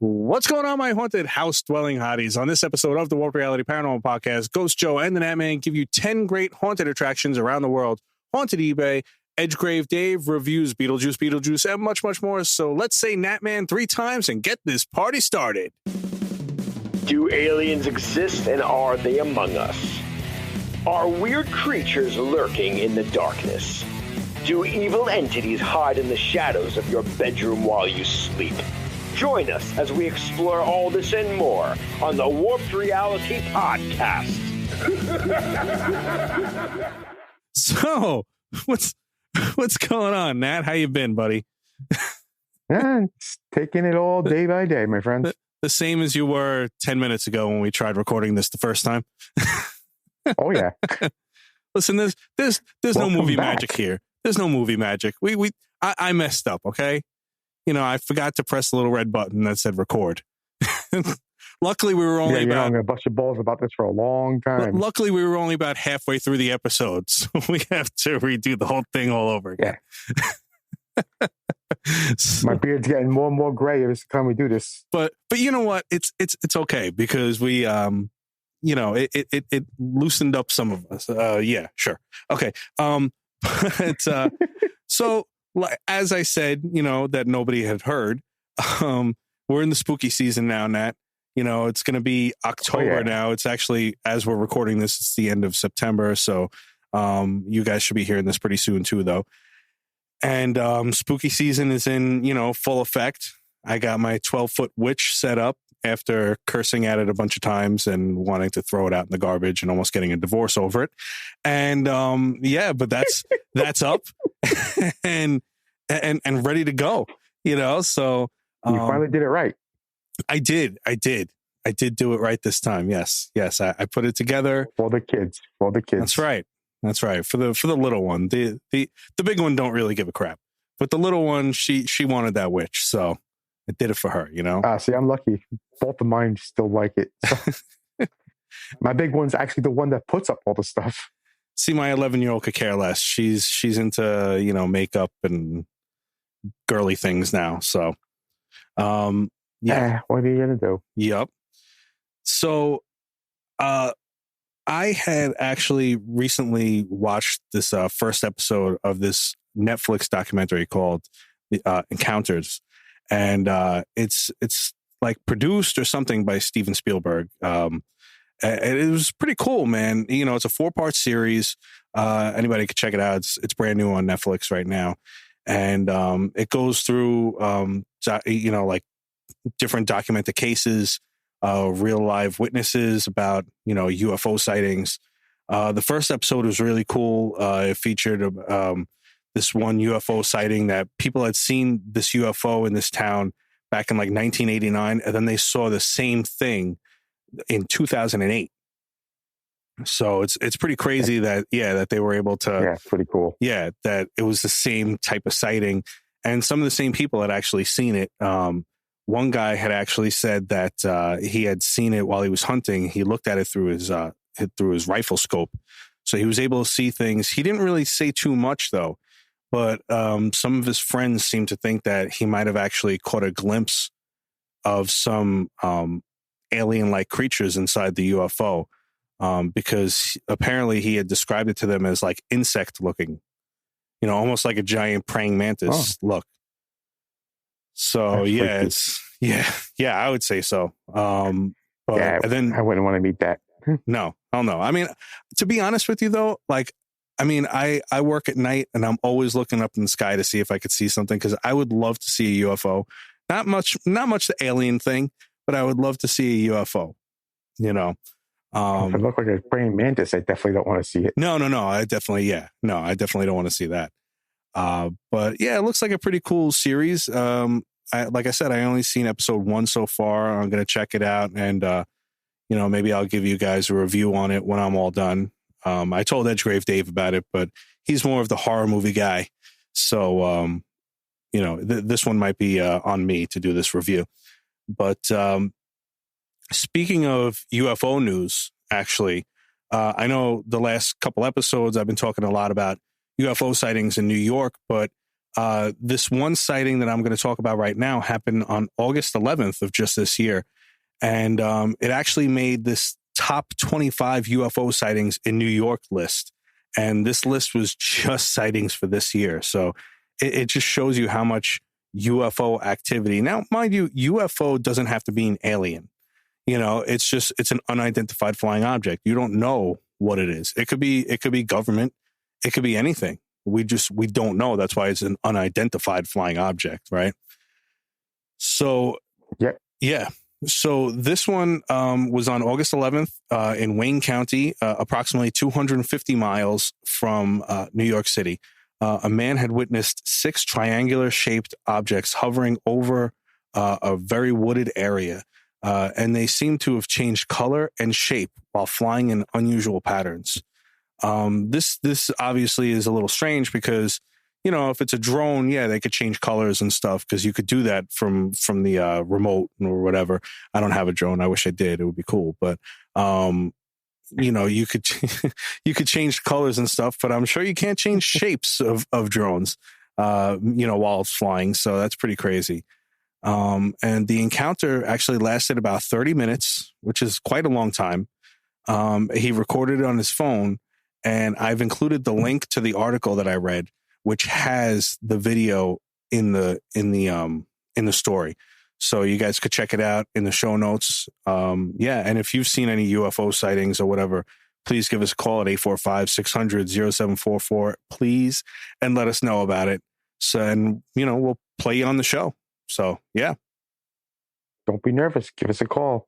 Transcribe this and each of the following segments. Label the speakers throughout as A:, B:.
A: What's going on, my haunted house-dwelling hotties? On this episode of the Warp Reality Paranormal Podcast, Ghost Joe and the Natman give you 10 great haunted attractions around the world. Haunted eBay, Edgegrave Dave reviews Beetlejuice Beetlejuice, and much, much more. So let's say Natman 3 times and get this party started.
B: Do aliens exist, and are they among us? Are weird creatures lurking in the darkness? Do evil entities hide in the shadows of your bedroom while you sleep? Join us as we explore all this and more on the Warped Reality Podcast.
A: So, what's going on, Nat? How you been, buddy?
C: Yeah, it's taking it all day by day, my friend.
A: The same as you were 10 minutes ago when we tried recording this the first time.
C: Oh yeah.
A: Listen, there's no movie magic here. There's no movie magic. I messed up, okay? You know, I forgot to press the little red button that said record. Luckily, we were only
C: I'm going to bust your balls about this for a long time.
A: Luckily, we were only about halfway through the episode, so we have to redo the whole thing all over again.
C: Yeah. My beard's getting more and more gray every time we do this.
A: But you know what? It's okay because we it loosened up some of us. Yeah, sure. Okay. But so as I said, you know, that nobody had heard, we're in the spooky season now, Nat. You know, it's going to be October now. It's actually, as we're recording this, it's the end of September. So you guys should be hearing this pretty soon too, though. And spooky season is in, you know, full effect. I got my 12-foot witch set up after cursing at it a bunch of times and wanting to throw it out in the garbage and almost getting a divorce over it. And but that's up and ready to go, you know? So
C: you finally did it right.
A: I did do it right this time. Yes. I put it together
C: for the kids.
A: That's right. For the little one. The big one don't really give a crap, but the little one, she wanted that witch. So I did it for her, you know?
C: See, I'm lucky. Both of mine still like it. So. My big one's actually the one that puts up all the stuff.
A: See, my 11-year-old could care less. She's into, you know, makeup and girly things now. So, yeah.
C: What are you going to do?
A: Yep. So, I had actually recently watched this first episode of this Netflix documentary called Encounters. And it's like produced or something by Steven Spielberg. And it was pretty cool, man. You know, it's a 4-part series. Anybody could check it out. It's brand new on Netflix right now. And it goes through, you know, like different documented cases, real live witnesses about, you know, UFO sightings. The first episode was really cool. It featured this one UFO sighting that people had seen this UFO in this town back in like 1989, and then they saw the same thing in 2008. So it's pretty crazy that they were able to.
C: Yeah, pretty cool.
A: Yeah, that it was the same type of sighting, and some of the same people had actually seen it. One guy had actually said that he had seen it while he was hunting. He looked at it through his rifle scope, so he was able to see things. He didn't really say too much though. But some of his friends seem to think that he might have actually caught a glimpse of some alien-like creatures inside the UFO because apparently he had described it to them as like insect-looking, you know, almost like a giant praying mantis look. So I would say so. And then
C: I wouldn't want to meet that.
A: No, hell no. I mean, to be honest with you though, like. I mean, I work at night and I'm always looking up in the sky to see if I could see something because I would love to see a UFO. Not much the alien thing, but I would love to see a UFO, you know.
C: If it looked like a praying mantis, I definitely don't want to see it.
A: No. I definitely don't want to see that. But yeah, it looks like a pretty cool series. Like I said, I only seen episode 1 so far. I'm going to check it out and, you know, maybe I'll give you guys a review on it when I'm all done. I told Edgegrave Dave about it, but he's more of the horror movie guy. So, you know, this one might be on me to do this review. But speaking of UFO news, actually, I know the last couple episodes I've been talking a lot about UFO sightings in New York, but This one sighting that I'm going to talk about right now happened on August 11th of just this year. And it actually made this top 25 UFO sightings in New York list. And this list was just sightings for this year. So it just shows you how much UFO activity. Now, mind you, UFO doesn't have to be an alien. You know, it's an unidentified flying object. You don't know what it is. It could be government. It could be anything. We don't know. That's why it's an unidentified flying object, right? So, yeah. So this one was on August 11th in Wayne County, approximately 250 miles from New York City. A man had witnessed 6 triangular-shaped objects hovering over a very wooded area, and they seemed to have changed color and shape while flying in unusual patterns. This obviously is a little strange because, you know, if it's a drone, yeah, they could change colors and stuff because you could do that from the remote or whatever. I don't have a drone. I wish I did. It would be cool. But, you know, you could change colors and stuff, but I'm sure you can't change shapes of drones, you know, while it's flying. So that's pretty crazy. And the encounter actually lasted about 30 minutes, which is quite a long time. He recorded it on his phone, and I've included the link to the article that I read, which has the video in the story. So you guys could check it out in the show notes. Yeah. And if you've seen any UFO sightings or whatever, please give us a call at 845-600-0744, please. And let us know about it. So, and you know, we'll play you on the show. So yeah.
C: Don't be nervous. Give us a call.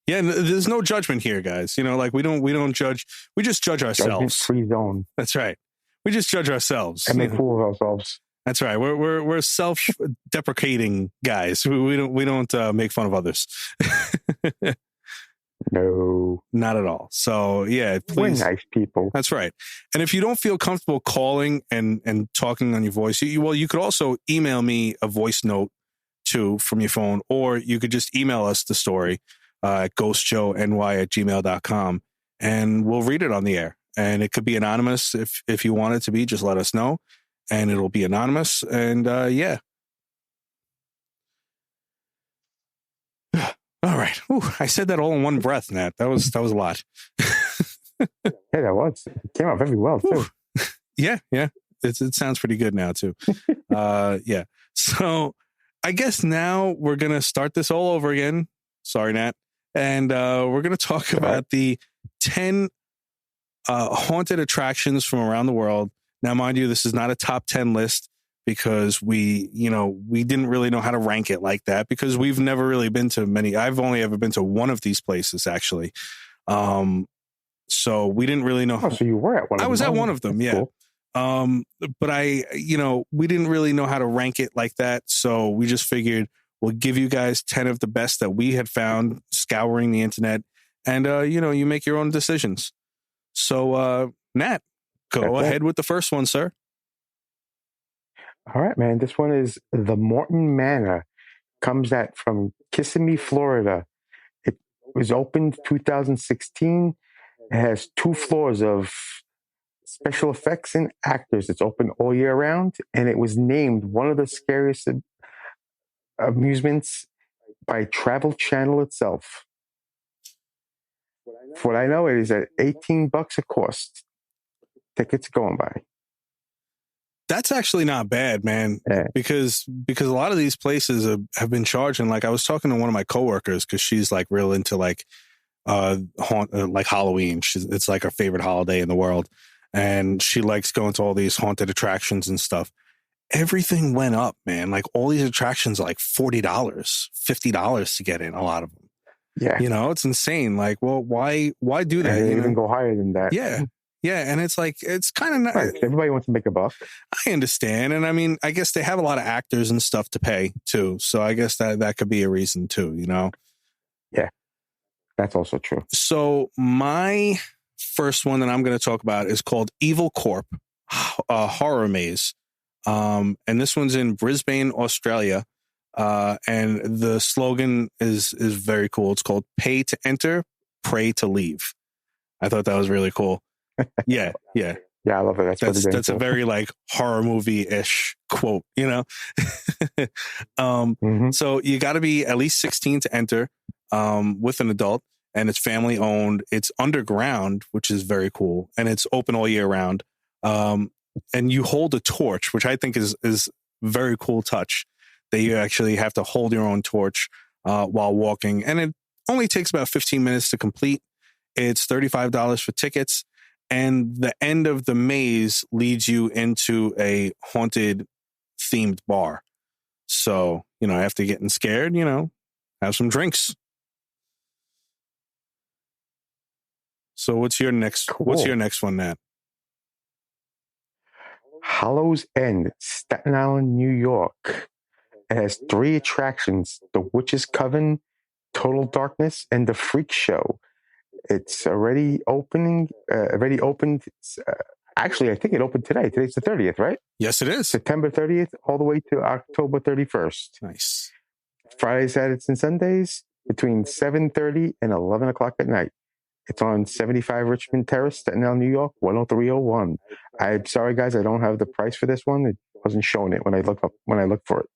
A: Yeah. There's no judgment here, guys. You know, like we don't judge. We just judge ourselves.
C: Free zone.
A: That's right. We just judge ourselves
C: and make fool of ourselves.
A: That's right. We're self-deprecating guys. We don't make fun of others.
C: No,
A: not at all. So yeah, please.
C: We're nice people.
A: That's right. And if you don't feel comfortable calling and talking on your voice, you could also email me a voice note too from your phone, or you could just email us the story at ghostjoeny@gmail.com, and we'll read it on the air. And it could be anonymous if you want it to be. Just let us know, and it'll be anonymous. And yeah. All right. Ooh, I said that all in one breath, Nat. That was a lot.
C: Yeah, that was. It came out very well too.
A: Yeah. It sounds pretty good now too. Yeah. So I guess now we're gonna start this all over again. Sorry, Nat. And we're gonna talk about the 10 haunted attractions from around the world. Now, mind you, this is not a top 10 list because we didn't really know how to rank it like that because we've never really been to many. I've only ever been to one of these places, actually. So we didn't really know.
C: Oh, so you were at one of them.
A: I was at one of them, yeah. Cool. But we didn't really know how to rank it like that. So we just figured we'll give you guys 10 of the best that we had found scouring the internet. And, you make your own decisions. So, Nat, go ahead with the first one, sir.
C: All right, man. This one is the Morton Manor. Comes from Kissimmee, Florida. It was opened 2016. It has 2 floors of special effects and actors. It's open all year round, and it was named one of the scariest amusements by Travel Channel itself. For what I know, it is at $18 a cost. Tickets going by.
A: That's actually not bad, man. Yeah. Because a lot of these places have been charging. Like I was talking to one of my coworkers because she's like real into like Halloween. It's like her favorite holiday in the world, and she likes going to all these haunted attractions and stuff. Everything went up, man. Like all these attractions are like $40, $50 to get in. A lot of them. Yeah, it's insane. Like, well, why do that?
C: They even go higher than that.
A: Yeah. Yeah, and it's like, it's kind of...
C: Right. Everybody wants to make a buck.
A: I understand. And I mean, I guess they have a lot of actors and stuff to pay, too. So I guess that could be a reason, too,
C: Yeah, that's also true.
A: So my first one that I'm going to talk about is called Evil Corp, Horror Maze. And this one's in Brisbane, Australia. And the slogan is very cool. It's called Pay to Enter, Pray to Leave. I thought that was really cool. Yeah.
C: Yeah, I love it. That's pretty damn
A: That's a
C: cool.
A: very like horror movie-ish quote, you know. So you got to be at least 16 to enter with an adult, and it's family owned. It's underground, which is very cool, and it's open all year round. And you hold a torch, which I think is very cool touch, that you actually have to hold your own torch while walking, and it only takes about 15 minutes to complete. It's $35 for tickets, and the end of the maze leads you into a haunted themed bar. So, you know, after getting scared, you know, have some drinks. So what's your next one, Nat?
C: Hallows End, Staten Island, New York. It has 3 attractions: the Witch's Coven, Total Darkness, and the Freak Show. It's already opened. Actually, I think it opened today. Today's the 30th, right?
A: Yes, it is.
C: September 30th all the way to October 31st.
A: Nice.
C: Fridays, Saturdays, and Sundays between 7:30 and 11 o'clock at night. It's on 75 Richmond Terrace, Staten Island, New York, 10301. I'm sorry, guys, I don't have the price for this one. It wasn't showing it when I looked for it.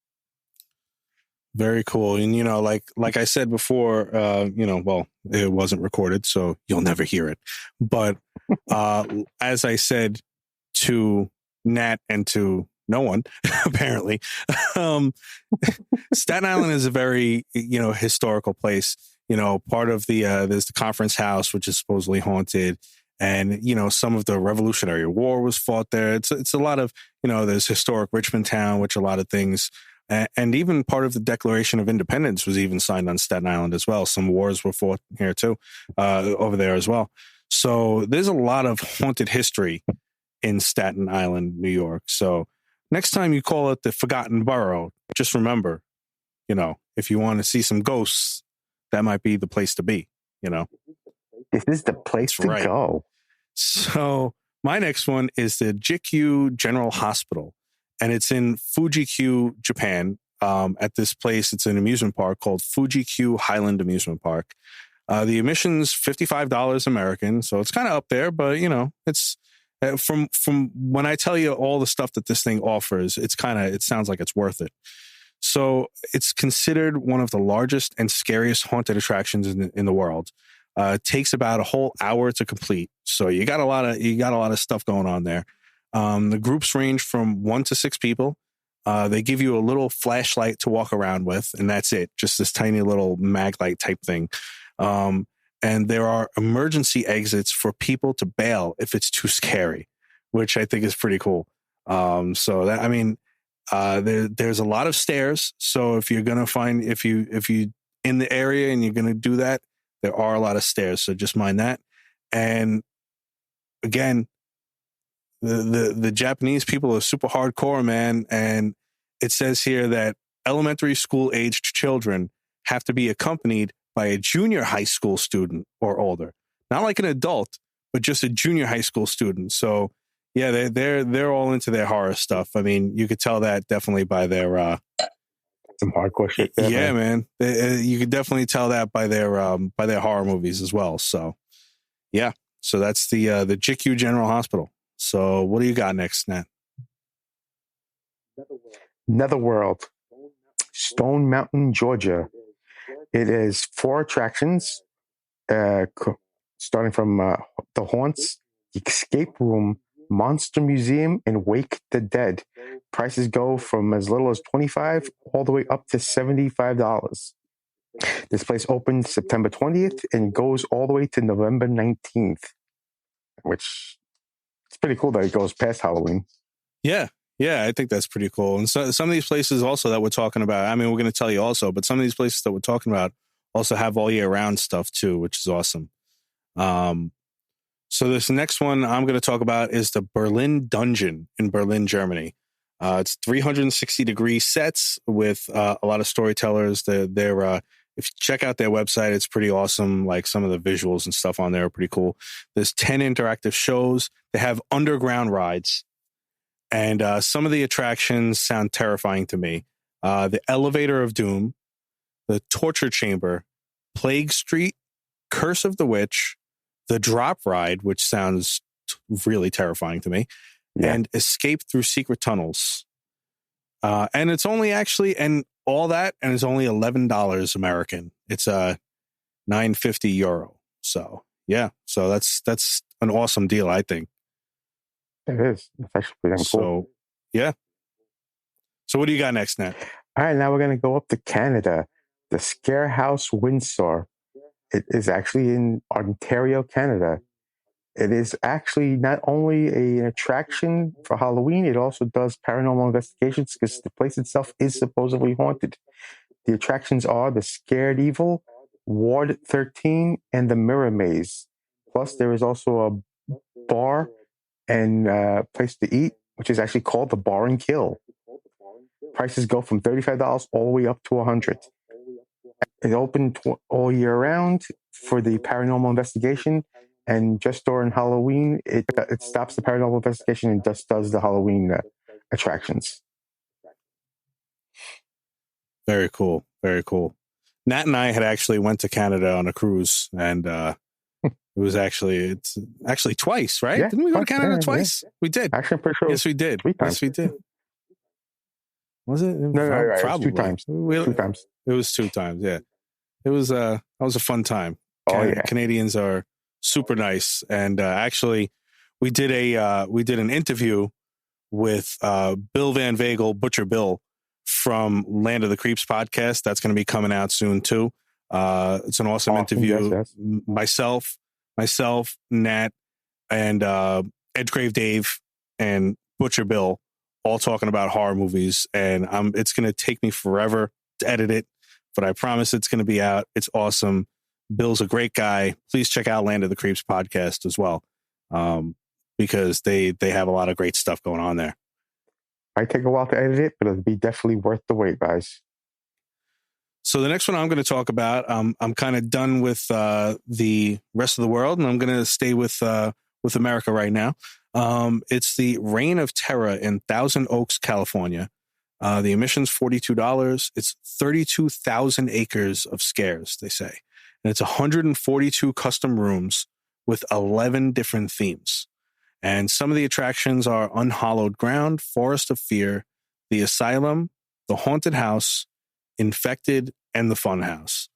A: Very cool. And, you know, like I said before, you know, well, it wasn't recorded, so you'll never hear it. But as I said to Nat and to no one, apparently, Staten Island is a very, you know, historical place. You know, part of the, there's the conference house, which is supposedly haunted. And, you know, some of the Revolutionary War was fought there. It's a lot of, you know, there's historic Richmond Town, which a lot of things, and even part of the Declaration of Independence was even signed on Staten Island as well. Some wars were fought here too, over there as well. So there's a lot of haunted history in Staten Island, New York. So next time you call it the Forgotten Borough, just remember, you know, if you want to see some ghosts, that might be the place to be, you know.
C: This is the place to go.
A: So my next one is the Jikyu General Hospital, and it's in Fuji-Q, Japan. At this place, it's an amusement park called Fuji-Q Highland Amusement Park. The admission's $55 American, so it's kind of up there, but you know, it's from when I tell you all the stuff that this thing offers, it sounds like it's worth it. So it's considered one of the largest and scariest haunted attractions in the world. It takes about a whole hour to complete, so you got a lot of stuff going on there. The groups range from 1 to 6 people. They give you a little flashlight to walk around with, and that's it. Just this tiny little mag light type thing. And there are emergency exits for people to bail if it's too scary, which I think is pretty cool. So that, I mean, there's a lot of stairs. So if you're gonna find if you in the area and you're gonna do that, there are a lot of stairs. So just mind that. And again, the Japanese people are super hardcore, man. And it says here that elementary school aged children have to be accompanied by a junior high school student or older, not like an adult, but just a junior high school student. So yeah, they're all into their horror stuff. I mean, you could tell that definitely by their
C: some hardcore shit there,
A: yeah, man. You could definitely tell that by their horror movies as well. So yeah, so that's the Jikyu General Hospital. So what do you got next, Nat?
C: Netherworld, Stone Mountain, Georgia. It is 4 attractions, starting from the Haunts, Escape Room, Monster Museum, and Wake the Dead. Prices go from as little as $25 all the way up to $75. This place opened September 20th and goes all the way to November 19th, which it's pretty cool that it goes past Halloween.
A: Yeah, I think that's pretty cool. And so some of these places also that we're talking about, I mean, we're going to tell you also, but some of these places that we're talking about also have all year round stuff too, which is awesome. So this next one I'm going to talk about is the Berlin Dungeon in Berlin, Germany. It's 360-degree sets with a lot of storytellers. They're if you check out their website, it's pretty awesome. Like some of the visuals and stuff on there are pretty cool. There's 10 interactive shows. They have underground rides. And some of the attractions sound terrifying to me. The Elevator of Doom, the Torture Chamber, Plague Street, Curse of the Witch, the Drop Ride, which sounds looked really terrifying to me.
C: Yeah.
A: And Escape Through Secret Tunnels. And it's only actually, and all that, and it's only $11 American. It's €9.50. So yeah, so that's an awesome deal, I think.
C: It is. It's actually pretty cool.
A: So yeah. So what do you got next, Nat?
C: All right, now we're going to go up to Canada. The Scare House Windsor. It is actually in Ontario, Canada. It is actually not only an attraction for Halloween, it also does paranormal investigations because the place itself is supposedly haunted. The attractions are the Scared Evil, Ward 13, and the Mirror Maze. Plus, there is also a bar and place to eat, which is actually called the Bar and Kill. Prices go from $35 all the way up to $100. It's open all year round for the paranormal investigation, and just during Halloween, it stops the paranormal investigation and just does the Halloween attractions.
A: Very cool. Very cool. Nat and I had actually went to Canada on a cruise, and it's actually twice, right?
C: Yeah,
A: Didn't we go to Canada twice?
C: Yeah.
A: We did.
C: Actually, I'm pretty sure.
A: Yes, we did.
C: 3 times.
A: Yes, we did. Was it?
C: No,
A: Probably.
C: It was 2 times. 2 times.
A: It was 2 times. Yeah, it was. That was a fun time.
C: Yeah.
A: Canadians are super nice, and actually, we did an interview with Bill Van Vagel, Butcher Bill, from Land of the Creeps podcast. That's going to be coming out soon too. It's an awesome interview.
C: Yes.
A: Myself, Nat, and Edgegrave Dave and Butcher Bill all talking about horror movies, and it's going to take me forever to edit it, but I promise it's going to be out. It's awesome. Bill's a great guy. Please check out Land of the Creeps podcast as well, because they have a lot of great stuff going on there.
C: Might take a while to edit it, but it'll be definitely worth the wait, guys.
A: So the next one I'm going to talk about, I'm kind of done with the rest of the world, and I'm going to stay with America right now. It's the Reign of Terror in Thousand Oaks, California. The admission's $42. It's 32,000 acres of scares, they say. And it's 142 custom rooms with 11 different themes. And some of the attractions are Unhallowed Ground, Forest of Fear, The Asylum, The Haunted House, Infected, and The Fun House.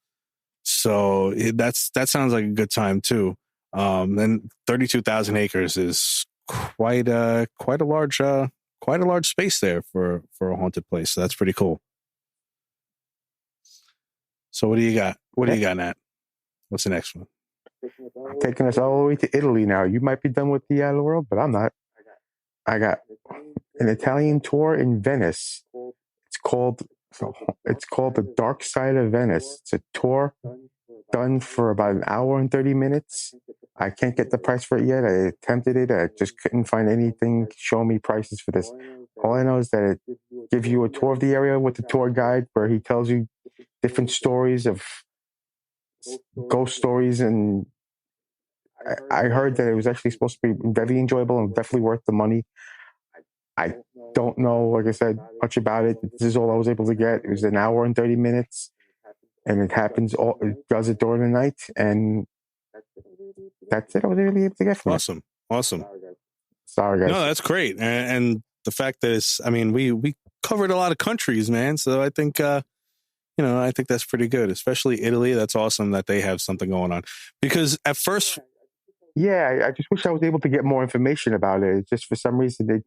A: So that sounds like a good time too. And 32,000 acres is quite a large space there for a haunted place. So that's pretty cool. So what do you got? What do you got, Nat? What's the next one?
C: I'm taking us all the way to Italy now. You might be done with the other world, but I'm not. I got an Italian tour in Venice. It's called The Dark Side of Venice. It's a tour done for about an hour and 30 minutes. I can't get the price for it yet. I attempted it. I just couldn't find anything showing me prices for this. All I know is that it gives you a tour of the area with the tour guide where he tells you different stories of ghost stories, and I heard that it was actually supposed to be very enjoyable and definitely worth the money. I don't know, like I said, much about it. This is all I was able to get. It was an hour and 30 minutes, and it does it during the night, and that's it. I was able to get from
A: it. Awesome.
C: Sorry, guys.
A: No, that's great, and the fact that we covered a lot of countries, man. So I think I think that's pretty good, especially Italy. That's awesome that they have something going on, because at first.
C: Yeah, I just wish I was able to get more information about it. It's just for some reason, it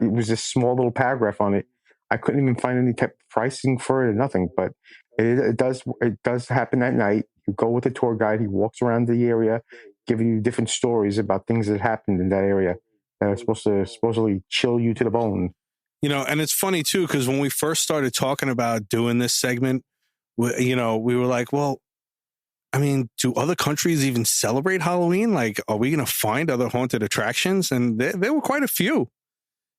C: was a small little paragraph on it. I couldn't even find any type of pricing for it or nothing. But it does happen at night. You go with a tour guide. He walks around the area, giving you different stories about things that happened in that area that are supposed to supposedly chill you to the bone.
A: And it's funny too, because when we first started talking about doing this segment, we were like, well, I mean, do other countries even celebrate Halloween? Like, are we going to find other haunted attractions? And there were quite a few,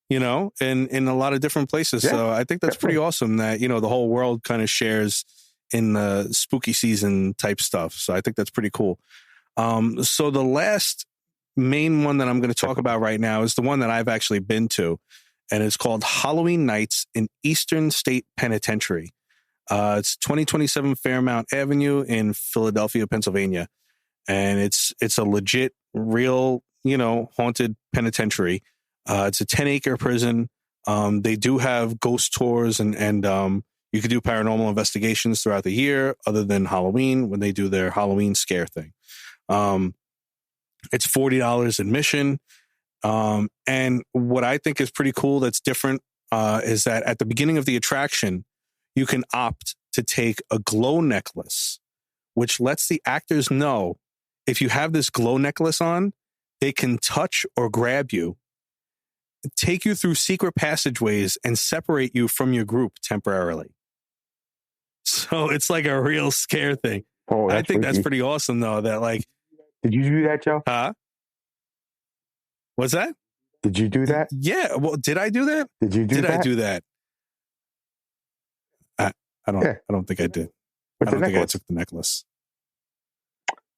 A: in a lot of different places. Yeah, so I think that's pretty awesome that, the whole world kind of shares in the spooky season type stuff. So I think that's pretty cool. So the last main one that I'm going to talk about right now is the one that I've actually been to, and it's called Halloween Nights in Eastern State Penitentiary. It's 2027 Fairmount Avenue in Philadelphia, Pennsylvania. And it's a legit, real haunted penitentiary. It's a 10-acre prison. They do have ghost tours and you could do paranormal investigations throughout the year other than Halloween when they do their Halloween scare thing. It's $40 admission. And what I think is pretty cool that's different is that at the beginning of the attraction, you can opt to take a glow necklace, which lets the actors know if you have this glow necklace on, they can touch or grab you, take you through secret passageways, and separate you from your group temporarily. So it's like a real scare thing.
C: Oh,
A: I think that's pretty awesome, though. That like,
C: did you do that, Joe?
A: Huh? What's that?
C: Did you do that?
A: Yeah. Well, did I do that?
C: Did
A: I do that? I don't. Yeah. I don't think I did. I don't think I took the necklace.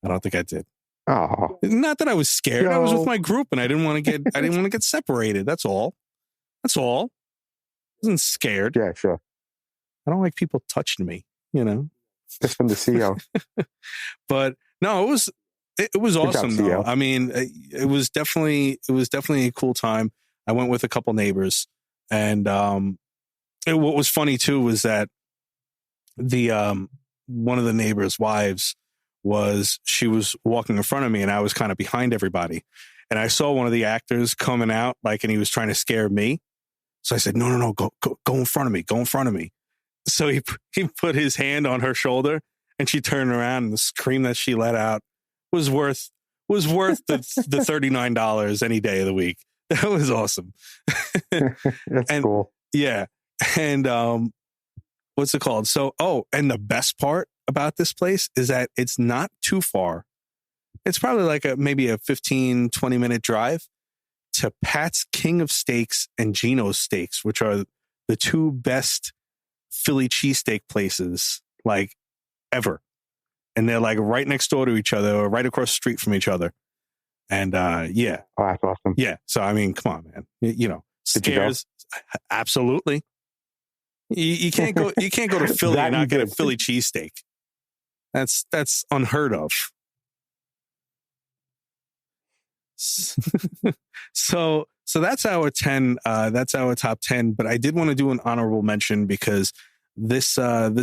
A: I don't think I did.
C: Oh,
A: not that I was scared. I was with my group, and I didn't want to get separated. That's all. I wasn't scared.
C: Yeah, sure.
A: I don't like people touching me.
C: Just from the CO.
A: But no, it was awesome
C: job,
A: though.
C: CO.
A: I mean, it was definitely a cool time. I went with a couple neighbors, and what was funny too was that the one of the neighbors' wives she was walking in front of me, and I was kind of behind everybody, and I saw one of the actors coming out and he was trying to scare me. So I said, no, go in front of me, go in front of me. So he put his hand on her shoulder, and she turned around, and the scream that she let out was worth the $39 any day of the week. That was awesome.
C: That's cool.
A: Yeah. And what's it called? So, and the best part about this place is that it's not too far. It's probably like maybe a 15, 20-minute drive to Pat's King of Steaks and Gino's Steaks, which are the two best Philly cheesesteak places ever. And they're right next door to each other or right across the street from each other. And yeah.
C: Oh, that's awesome.
A: Yeah. So, I mean, come on, man. Scares. Absolutely. You can't go to Philly and not get a Philly cheesesteak. That's unheard of. So that's our 10. That's our top 10. But I did want to do an honorable mention because this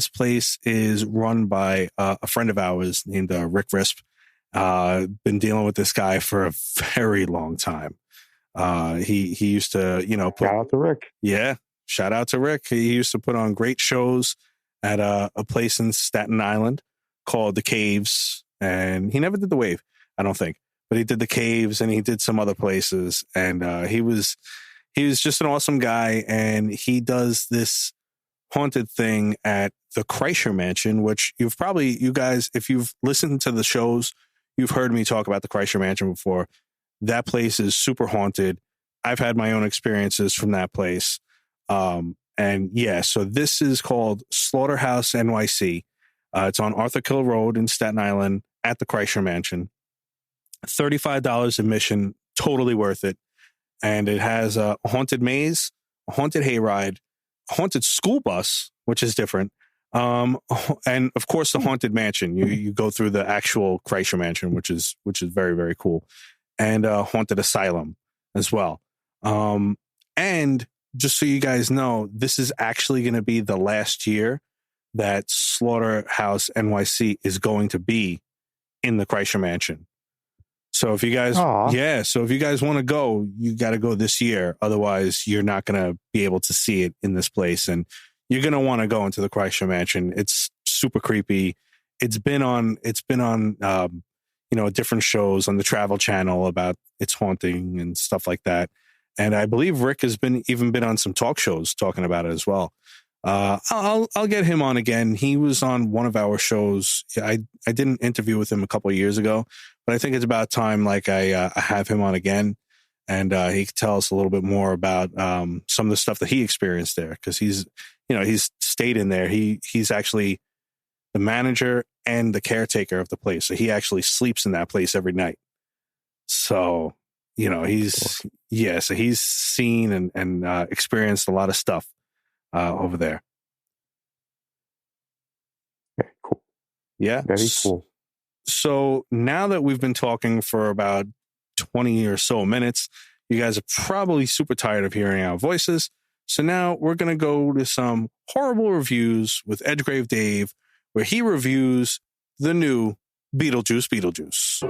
A: place is run by a friend of ours named Rick Risp. Been dealing with this guy for a very long time. He used to,
C: shout out to Rick.
A: Yeah, shout out to Rick. He used to put on great shows at a place in Staten Island called The Caves, and he never did the Wave, I don't think. But he did the Caves and he did some other places. And he was just an awesome guy. And he does this haunted thing at the Kreischer Mansion, which you guys, if you've listened to the shows, you've heard me talk about the Kreischer Mansion before. That place is super haunted. I've had my own experiences from that place. And yeah, so this is called Slaughterhouse NYC. It's on Arthur Kill Road in Staten Island at the Kreischer Mansion. $35 admission, totally worth it. And it has a haunted maze, a haunted hayride, a haunted school bus, which is different. And of course the haunted mansion. You go through the actual Kreischer Mansion, which is very, very cool. And a haunted asylum as well. And just so you guys know, this is actually going to be the last year that Slaughterhouse NYC is going to be in the Kreischer Mansion. So if you guys, so if you guys want to go, you got to go this year. Otherwise, you're not going to be able to see it in this place. And you're going to want to go into the Kreischer Mansion. It's super creepy. It's been on different shows on the Travel Channel about its haunting and stuff like that. And I believe Rick has been on some talk shows talking about it as well. I'll get him on again. He was on one of our shows. I did an interview with him a couple of years ago, but I think it's about time I have him on again, and he can tell us a little bit more about some of the stuff that he experienced there, because he's stayed in there. He's actually the manager and the caretaker of the place, so he actually sleeps in that place every night. So he's seen and experienced a lot of stuff over there.
C: Very cool.
A: Yeah.
C: Very cool.
A: So now that we've been talking for about 20 or so minutes. You guys are probably super tired of hearing our voices. So now we're going to go to some horrible reviews with Edgegrave Dave, where he reviews the new Beetlejuice Beetlejuice.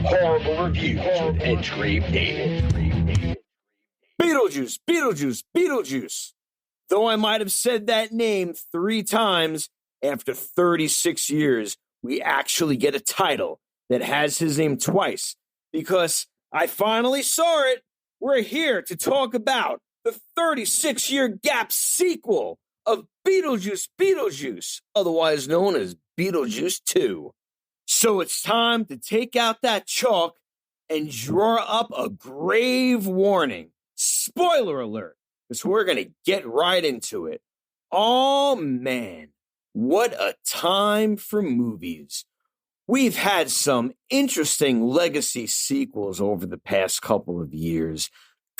B: Horrible reviews with Edgegrave Dave.
D: Beetlejuice, Beetlejuice, Beetlejuice. Though I might have said that name 3 times, after 36 years, we actually get a title that has his name twice, because I finally saw it. We're here to talk about the 36-year gap sequel of Beetlejuice Beetlejuice, otherwise known as Beetlejuice 2. So it's time to take out that chalk and draw up a grave warning. Spoiler alert, because we're going to get right into it. Oh, man, what a time for movies. We've had some interesting legacy sequels over the past couple of years.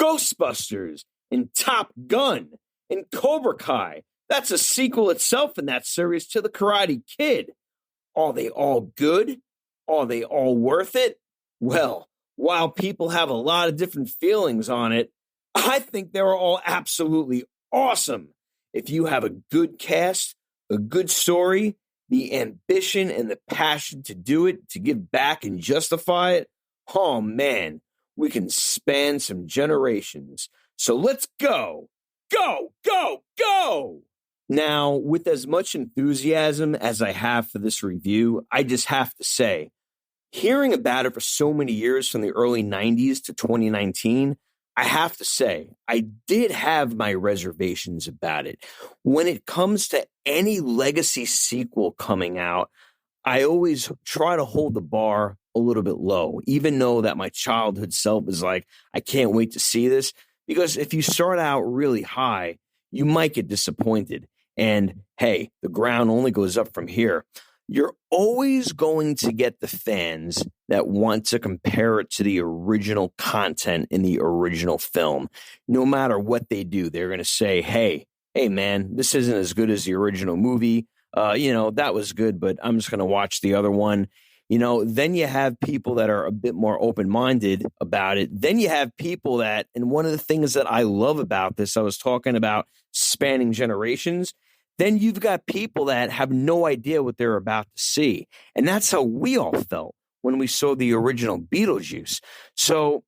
D: Ghostbusters and Top Gun and Cobra Kai. That's a sequel itself in that series to The Karate Kid. Are they all good? Are they all worth it? Well, while people have a lot of different feelings on it, I think they're all absolutely awesome. If you have a good cast, a good story, the ambition and the passion to do it, to give back and justify it, oh man, we can span some generations. So let's go, go, go, go! Now, with as much enthusiasm as I have for this review, I just have to say, hearing about it for so many years from the early 90s to 2019, I have to say, I did have my reservations about it. When it comes to any legacy sequel coming out, I always try to hold the bar a little bit low, even though that my childhood self is like, I can't wait to see this. Because if you start out really high, you might get disappointed. And hey, the ground only goes up from here. You're always going to get the fans that want to compare it to the original content in the original film. No matter what they do, they're going to say, hey, man, this isn't as good as the original movie. That was good, but I'm just going to watch the other one. Then you have people that are a bit more open-minded about it. Then you have people that, and one of the things that I love about this, I was talking about spanning generations. Then you've got people that have no idea what they're about to see. And that's how we all felt when we saw the original Beetlejuice. So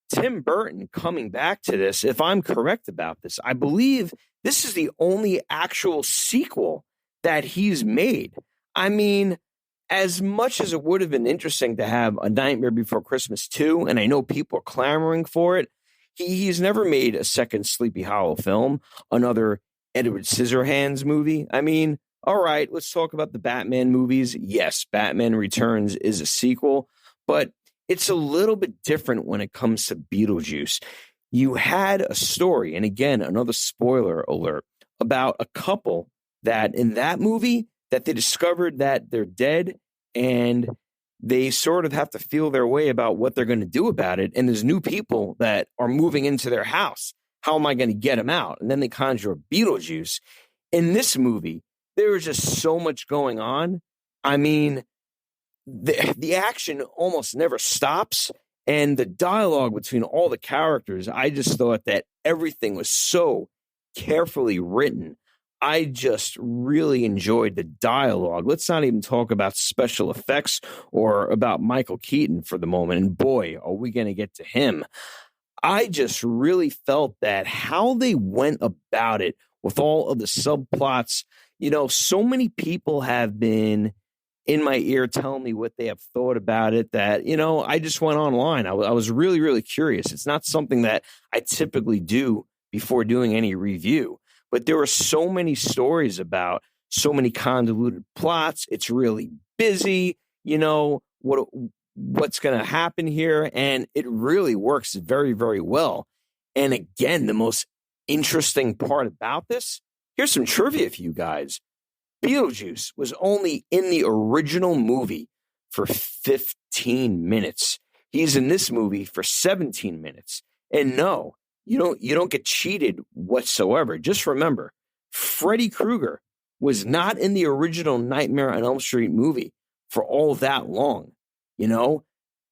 D: Tim Burton coming back to this, if I'm correct about this, I believe this is the only actual sequel that he's made. I mean, as much as it would have been interesting to have A Nightmare Before Christmas 2, and I know people are clamoring for it, he's never made a second Sleepy Hollow film, another Edward Scissorhands movie. I mean, all right, let's talk about the Batman movies. Yes, Batman Returns is a sequel, but it's a little bit different when it comes to Beetlejuice. You had a story, and again, another spoiler alert, about a couple that in that movie that they discovered that they're dead and they sort of have to feel their way about what they're going to do about it. And there's new people that are moving into their house. How am I going to get them out? And then they conjure up Beetlejuice. In this movie, there is just so much going on. I mean, the action almost never stops. And the dialogue between all the characters, I just thought that everything was so carefully written. I just really enjoyed the dialogue. Let's not even talk about special effects or about Michael Keaton for the moment. And boy, are we going to get to him. I just really felt that how they went about it with all of the subplots, so many people have been in my ear telling me what they have thought about it that, I just went online. I was really, really curious. It's not something that I typically do before doing any review, but there were so many stories about so many convoluted plots. It's really busy, what's going to happen here. And it really works very, very well. And again, the most interesting part about this, here's some trivia for you guys. Beetlejuice was only in the original movie for 15 minutes. He's in this movie for 17 minutes. And no, you don't get cheated whatsoever. Just remember, Freddy Krueger was not in the original Nightmare on Elm Street movie for all that long.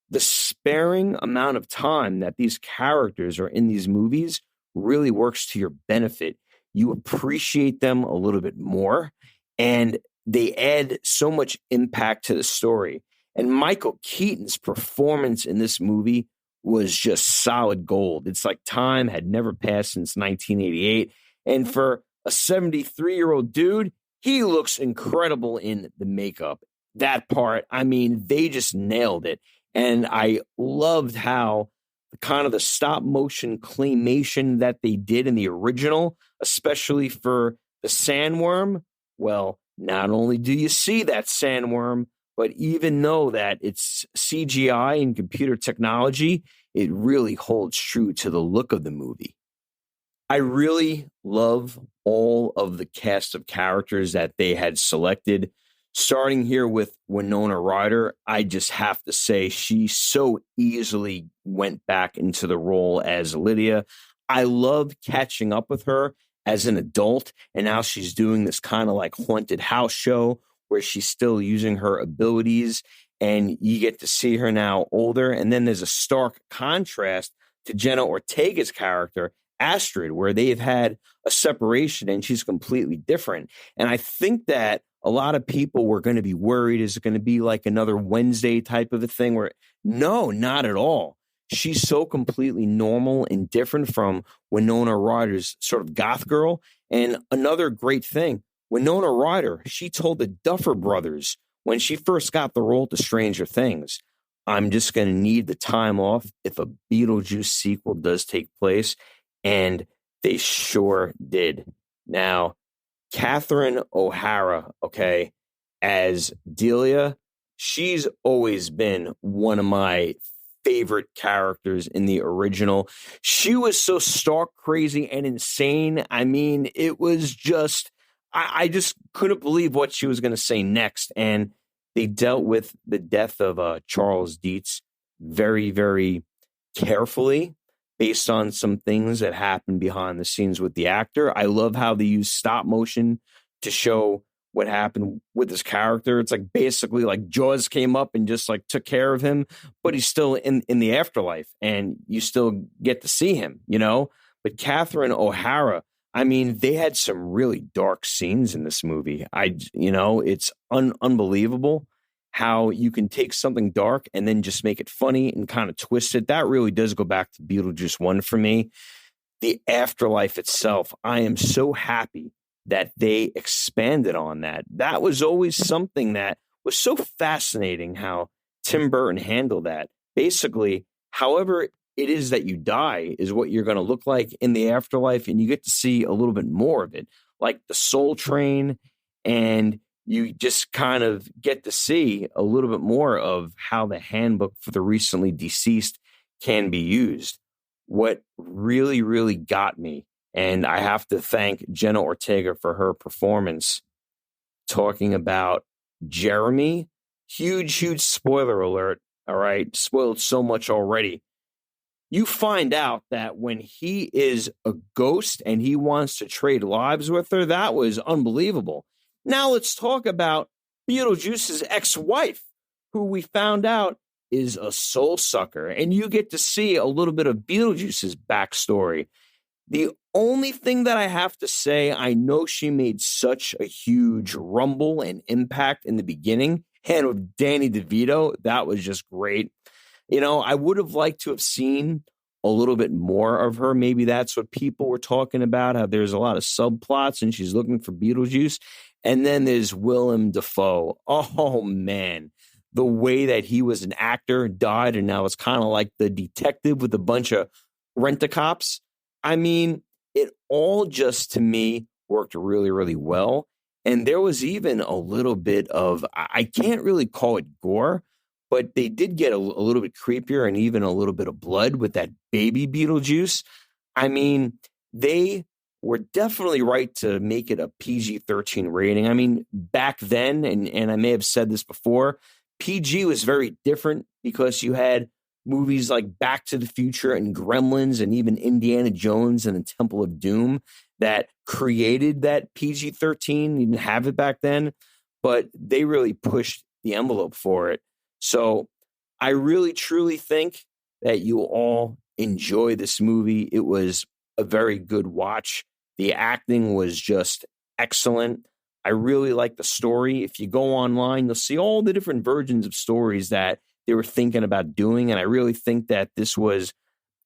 D: the sparing amount of time that these characters are in these movies really works to your benefit. You appreciate them a little bit more, and they add so much impact to the story. And Michael Keaton's performance in this movie was just solid gold. It's like time had never passed since 1988. And for a 73-year-old dude, he looks incredible in the makeup. That part, I mean, they just nailed it. And I loved how kind of the stop motion claymation that they did in the original, especially for the sandworm. Well, not only do you see that sandworm, but even though that it's CGI and computer technology, it really holds true to the look of the movie. I really love all of the cast of characters that they had selected. Starting here with Winona Ryder, I just have to say she so easily went back into the role as Lydia. I loved catching up with her as an adult, and now she's doing this kind of like haunted house show where she's still using her abilities, and you get to see her now older. And then there's a stark contrast to Jenna Ortega's character, Astrid, where they've had a separation and she's completely different. And I think that a lot of people were going to be worried, is it going to be like another Wednesday type of a thing? Where no, not at all. She's so completely normal and different from Winona Ryder's sort of goth girl. And another great thing, Winona Ryder, she told the Duffer Brothers when she first got the role to Stranger Things, I'm just going to need the time off if a Beetlejuice sequel does take place. And they sure did. Now, Catherine O'Hara, okay, as Delia, she's always been one of my favorite characters in the original. She was so stark crazy and insane. I mean, it was just, I just couldn't believe what she was going to say next. And they dealt with the death of Charles Dietz very, very carefully, based on some things that happened behind the scenes with the actor. I love how they use stop motion to show what happened with his character. It's like basically like Jaws came up and just like took care of him, but he's still in the afterlife and you still get to see him, you know? But Catherine O'Hara, I mean, they had some really dark scenes in this movie. It's unbelievable how you can take something dark and then just make it funny and kind of twist it. That really does go back to Beetlejuice 1 for me. The afterlife itself, I am so happy that they expanded on that. That was always something that was so fascinating, how Tim Burton handled that. Basically, however it is that you die is what you're going to look like in the afterlife, and you get to see a little bit more of it, like the Soul Train, and you just kind of get to see a little bit more of how the handbook for the recently deceased can be used. What really, really got me, and I have to thank Jenna Ortega for her performance, talking about Jeremy. Huge spoiler alert. All right. Spoiled so much already. You find out that when he is a ghost and he wants to trade lives with her, that was unbelievable. Now let's talk about Beetlejuice's ex-wife, who we found out is a soul sucker. And you get to see a little bit of Beetlejuice's backstory. The only thing that I have to say, I know she made such a huge rumble and impact in the beginning. And with Danny DeVito, that was just great. You know, I would have liked to have seen a little bit more of her. Maybe that's what people were talking about, how there's a lot of subplots and she's looking for Beetlejuice. And then there's Willem Dafoe. Oh, man. The way that he was an actor, died, and now it's kind of like the detective with a bunch of rent-a-cops. I mean, it all just, to me, worked really, really well. And there was even a little bit of, I can't really call it gore, but they did get a little bit creepier and even a little bit of blood with that baby Beetlejuice. I mean, they were definitely right to make it a PG-13 rating. I mean, back then, and I may have said this before, PG was very different because you had movies like Back to the Future and Gremlins and even Indiana Jones and the Temple of Doom that created that PG-13. You didn't have it back then, but they really pushed the envelope for it. So I really, truly think that you all enjoy this movie. It was a very good watch. The acting was just excellent. I really like the story. If you go online, you'll see all the different versions of stories that they were thinking about doing. And I really think that this was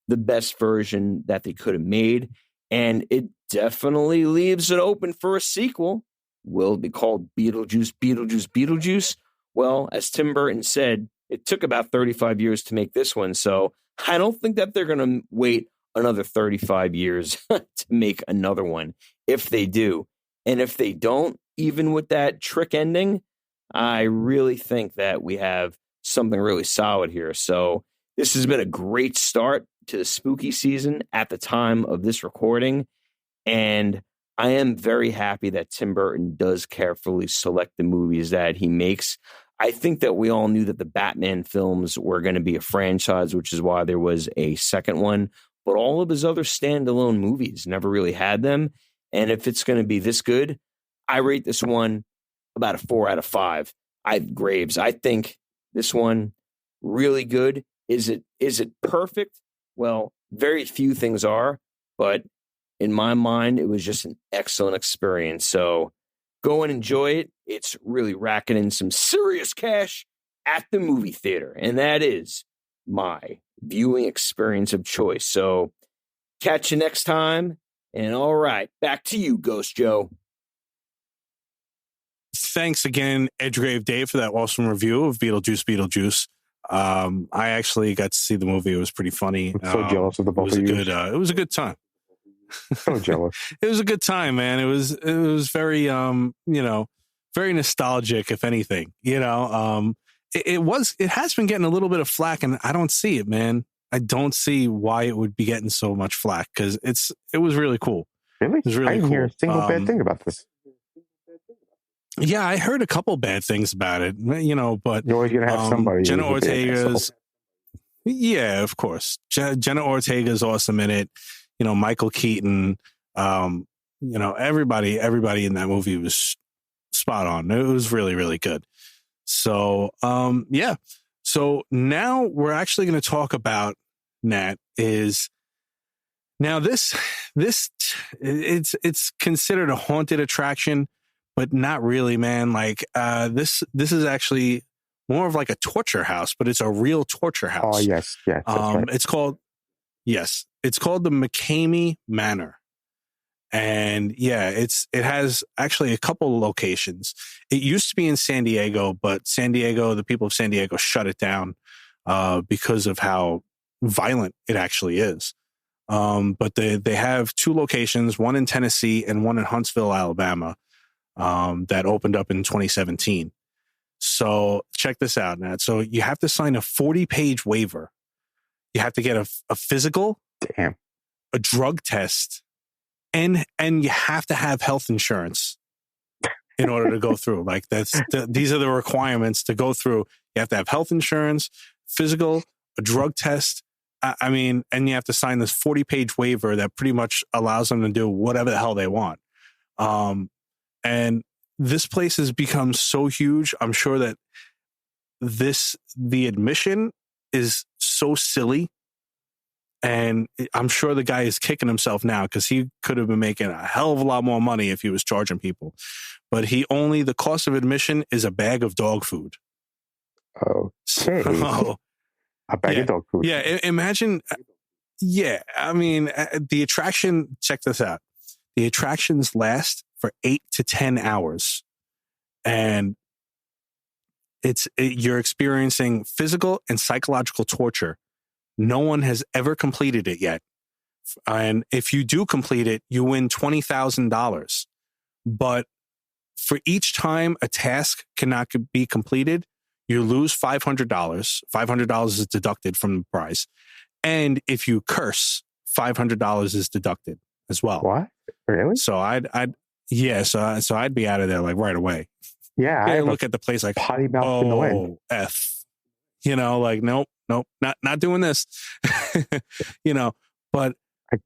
D: the best version that they could have made. And it definitely leaves it open for a sequel. Will it be called Beetlejuice, Beetlejuice, Beetlejuice? Well, as Tim Burton said, it took about 35 years to make this one. So I don't think that they're going to wait another 35 years to make another one if they do. And if they don't, even with that trick ending, I really think that we have something really solid here. So this has been a great start to the spooky season at the time of this recording. And I am very happy that Tim Burton does carefully select the movies that he makes. I think that we all knew that the Batman films were going to be a franchise, which is why there was a second one. But all of his other standalone movies never really had them. And if it's going to be this good, I rate this one about a 4 out of 5. Graves, I think this one really good. Is it perfect? Well, very few things are, but in my mind, it was just an excellent experience. So go and enjoy it. It's really racking in some serious cash at the movie theater. And that is my viewing experience of choice. So catch you next time. And all right, back to you, Ghost Joe.
A: Thanks again, Edgegrave Dave, for that awesome review of Beetlejuice Beetlejuice. I actually got to see the movie. It was pretty funny.
C: I'm so jealous of the both of you.
A: It was a good time.
C: So jealous.
A: It was a good time, man. It was very very nostalgic, if anything. It has been getting a little bit of flack, and I don't see it, man. I don't see why it would be getting so much flack, because it was really cool.
C: Really?
A: It was really
C: I didn't
A: cool.
C: hear a single bad thing about this.
A: Yeah, I heard a couple bad things about it, but
C: You're always going to have somebody.
A: Jenna Ortega's, yeah, of course. Jenna Ortega's awesome in it. Michael Keaton, everybody in that movie was spot on. It was really, really good. So, yeah. So now we're actually going to talk about, Nat, is now this it's considered a haunted attraction, but not really, man. Like, this is actually more of like a torture house, but it's a real torture house.
C: Oh, yes. Yeah. Right.
A: It's called the McKamey Manor. And yeah, it has actually a couple of locations. It used to be in San Diego, but the people of San Diego shut it down, because of how violent it actually is. But they have 2 locations, one in Tennessee and one in Huntsville, Alabama, that opened up in 2017. So check this out, Nat. So you have to sign a 40-page waiver. You have to get a physical,
C: damn,
A: a drug test, and you have to have health insurance in order to go through. Like these are the requirements to go through. You have to have health insurance, physical, a drug test. And you have to sign this 40-page waiver that pretty much allows them to do whatever the hell they want. And this place has become so huge. I'm sure that the admission is so silly. And I'm sure the guy is kicking himself now, because he could have been making a hell of a lot more money if he was charging people. But the cost of admission is a bag of dog food.
C: Oh,
A: so,
C: a bag of dog food.
A: Yeah, imagine. Yeah, I mean, the attraction, check this out. The attractions last for 8 to 10 hours. And you're experiencing physical and psychological torture. No one has ever completed it yet. And if you do complete it, you win $20,000. But for each time a task cannot be completed, you lose $500. $500 is deducted from the prize. And if you curse, $500 is deducted as well.
C: What? Really?
A: So I'd be out of there like right away.
C: Yeah.
A: I look at the place like,
C: potty mouth in the wind.
A: F. Like, nope, not doing this. But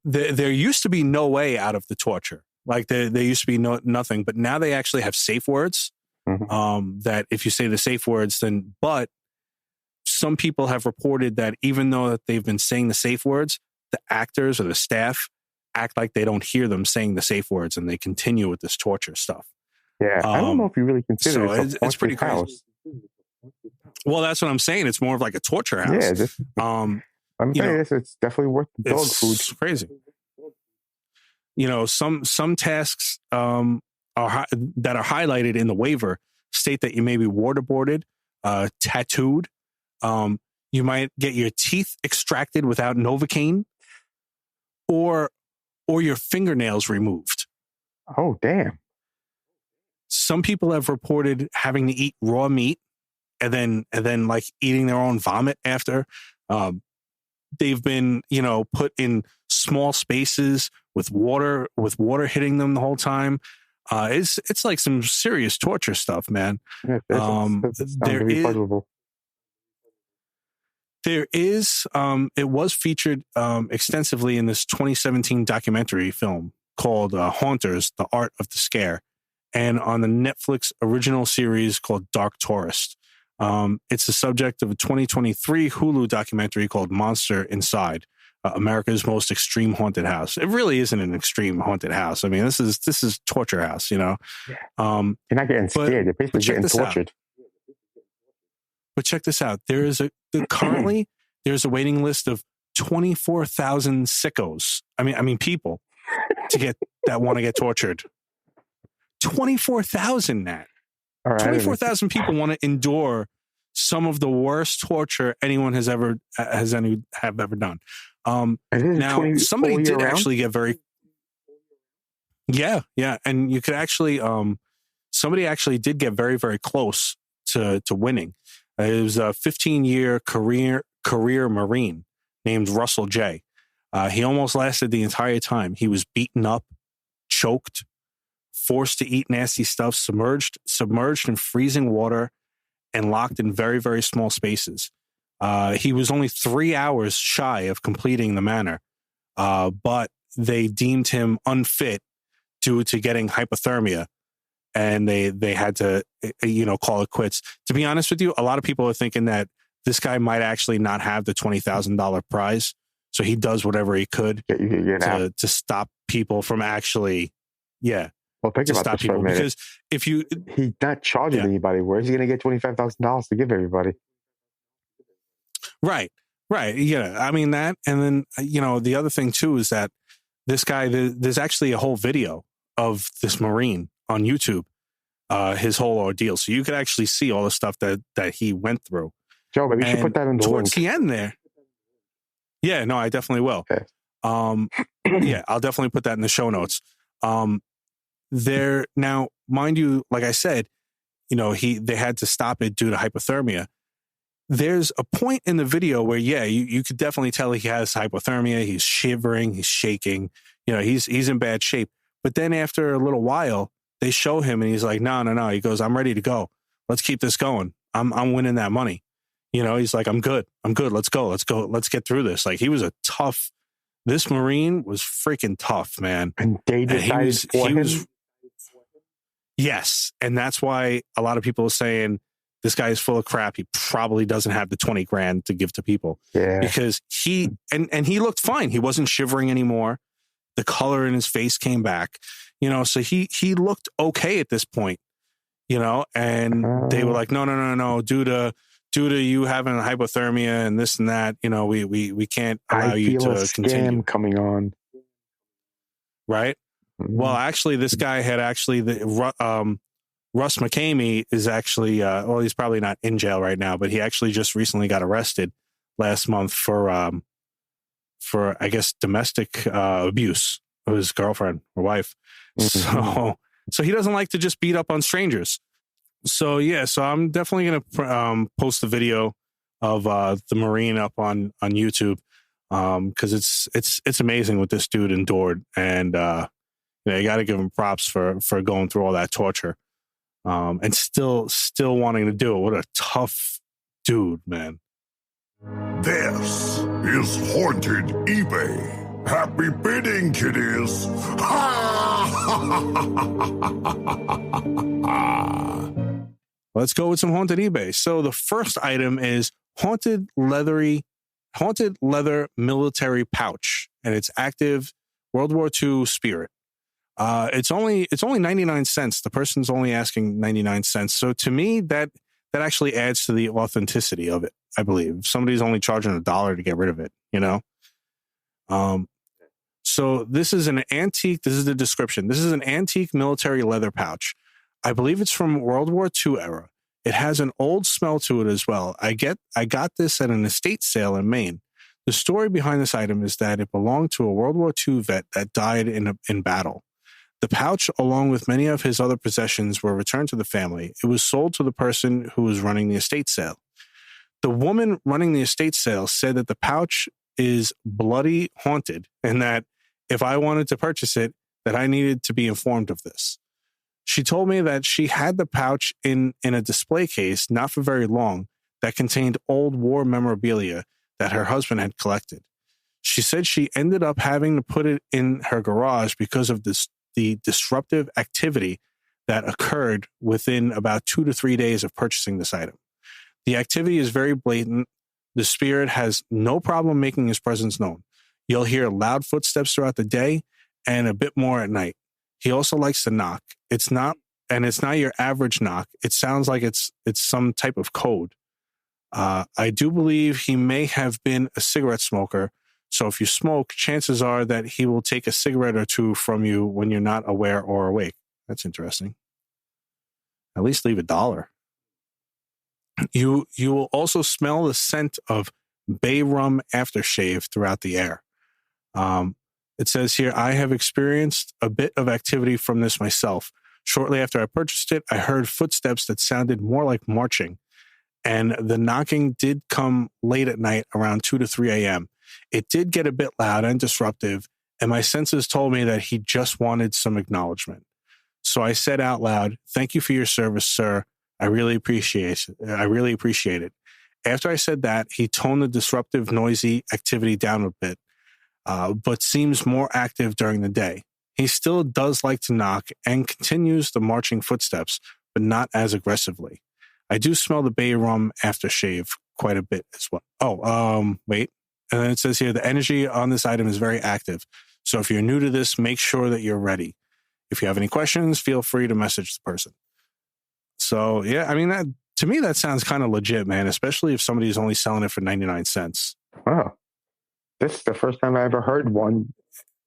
A: there used to be no way out of the torture. Like there used to be nothing, but now they actually have safe words.
C: Mm-hmm.
A: That if you say the safe words, then, but some people have reported that even though that they've been saying the safe words, the actors or the staff act like they don't hear them saying the safe words, and they continue with this torture stuff.
C: Yeah, I don't know if you really consider
A: it's pretty crazy. Well, that's what I'm saying. It's more of like a torture house.
C: Yeah, I'm saying this. It's definitely worth the dog food.
A: It's crazy. Some tasks that are highlighted in the waiver state that you may be waterboarded, tattooed. You might get your teeth extracted without Novocaine, or your fingernails removed.
C: Oh, damn.
A: Some people have reported having to eat raw meat and then like eating their own vomit after. They've been, put in small spaces with water hitting them the whole time. It's like some serious torture stuff, man.
C: Yeah,
A: there is, it was featured extensively in this 2017 documentary film called Haunters, The Art of the Scare, and on the Netflix original series called Dark Tourist. It's the subject of a 2023 Hulu documentary called Monster Inside, America's Most Extreme Haunted House. It really isn't an extreme haunted house. I mean, this is torture house,
C: Yeah. You're not getting scared. You're basically getting tortured.
A: But check this out. Currently there's a waiting list of 24,000 sickos. I mean people that want to get tortured. 24,000, Nat.
C: All right,
A: 24,000 people want to endure some of the worst torture anyone has ever done. Now, somebody did actually get very, yeah, and you could actually, somebody actually did get very, very close to winning. It was a 15-year career Marine named Russell J. He almost lasted the entire time. He was beaten up, choked, forced to eat nasty stuff, submerged in freezing water, and locked in very, very small spaces. He was only 3 hours shy of completing the manor, but they deemed him unfit due to getting hypothermia, and they had to, call it quits. To be honest with you, a lot of people are thinking that this guy might actually not have the $20,000 prize, so he does whatever he could to stop people from actually,
C: Well, think about this for a minute.
A: Because if he's
C: not charging anybody, where's he going to get $25,000 to give everybody?
A: Right. Yeah. I mean that, and then the other thing too is that this guy, there's actually a whole video of this Marine on YouTube, his whole ordeal, so you could actually see all the stuff that he went through.
C: Joe, maybe you should put that in the
A: towards the end there. Yeah, no, I definitely will.
C: Okay.
A: Yeah, I'll definitely put that in the show notes. There now, mind you, like I said, they had to stop it due to hypothermia. There's a point in the video where, you could definitely tell he has hypothermia. He's shivering, he's shaking, he's in bad shape. But then after a little while, they show him and he's like, no. He goes, I'm ready to go. Let's keep this going. I'm winning that money. He's like, I'm good. Let's go. Let's get through this. Like, he was this Marine was freaking tough, man.
C: And they decided for him?
A: Yes. And that's why a lot of people are saying this guy is full of crap. He probably doesn't have the 20 grand to give to people.
C: Yeah.
A: Because he looked fine. He wasn't shivering anymore. The color in his face came back, so he looked okay at this point, and they were like, no, due to you having hypothermia and this and that, we can't allow you to continue.
C: Scam coming on.
A: Right. Mm-hmm. Well, actually, this guy had Russ McKamey is actually, he's probably not in jail right now, but he actually just recently got arrested last month for I guess domestic abuse of his girlfriend or wife. Mm-hmm. So he doesn't like to just beat up on strangers. So I'm definitely going to post the video of the Marine up on YouTube, because it's amazing what this dude endured, and you got to give him props for going through all that torture, and still wanting to do it. What a tough dude, man.
E: This is Haunted eBay. Happy bidding, kiddies.
A: Let's go with some Haunted eBay. So the first item is haunted leather military pouch, and it's active World War II spirit. It's only 99 cents. The person's only asking 99 cents. So to me, that actually adds to the authenticity of it, I believe. Somebody's only charging $1 to get rid of it, you know? So this is an antique. This is the description. This is an antique military leather pouch. I believe it's from World War II era. It has an old smell to it as well. I got this at an estate sale in Maine. The story behind this item is that it belonged to a World War II vet that died in battle. The pouch, along with many of his other possessions, were returned to the family. It was sold to the person who was running the estate sale. The woman running the estate sale said that the pouch is bloody haunted, and that if I wanted to purchase it, that I needed to be informed of this. She told me that she had the pouch in a display case not for very long that contained old war memorabilia that her husband had collected. She said she ended up having to put it in her garage because of the disruptive activity that occurred within about 2 to 3 days of purchasing this item. The activity is very blatant. The spirit has no problem making his presence known. You'll hear loud footsteps throughout the day and a bit more at night. He also likes to knock. It's not your average knock. It sounds like it's some type of code. I do believe he may have been a cigarette smoker. So if you smoke, chances are that he will take a cigarette or two from you when you're not aware or awake. That's interesting. At least leave $1. You will also smell the scent of bay rum aftershave throughout the air. It says here, I have experienced a bit of activity from this myself. Shortly after I purchased it, I heard footsteps that sounded more like marching, and the knocking did come late at night around 2 to 3 a.m. It did get a bit loud and disruptive, and my senses told me that he just wanted some acknowledgement. So I said out loud, "Thank you for your service, sir. I really appreciate it." After I said that, he toned the disruptive, noisy activity down a bit, but seems more active during the day. He still does like to knock and continues the marching footsteps, but not as aggressively. I do smell the bay rum aftershave quite a bit as well. Wait. And then it says here, the energy on this item is very active. So if you're new to this, make sure that you're ready. If you have any questions, feel free to message the person. So, yeah, I mean, to me, that sounds kind of legit, man, especially if somebody's only selling it for 99 cents.
C: Wow. This is the first time I ever heard one.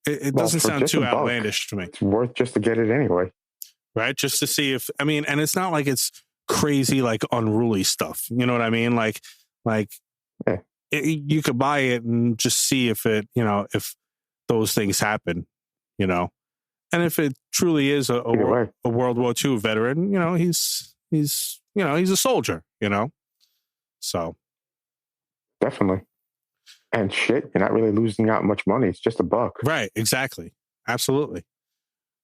A: It doesn't sound too outlandish to me.
C: It's worth just to get it anyway.
A: Right? Just to see if, I mean, and it's not like it's crazy, like unruly stuff. You know what I mean? Like
C: yeah.
A: You could buy it and just see if it, if those things happen, and if it truly is a World War II veteran, he's a soldier, so.
C: Definitely. And shit, you're not really losing out much money. It's just $1.
A: Right. Exactly. Absolutely.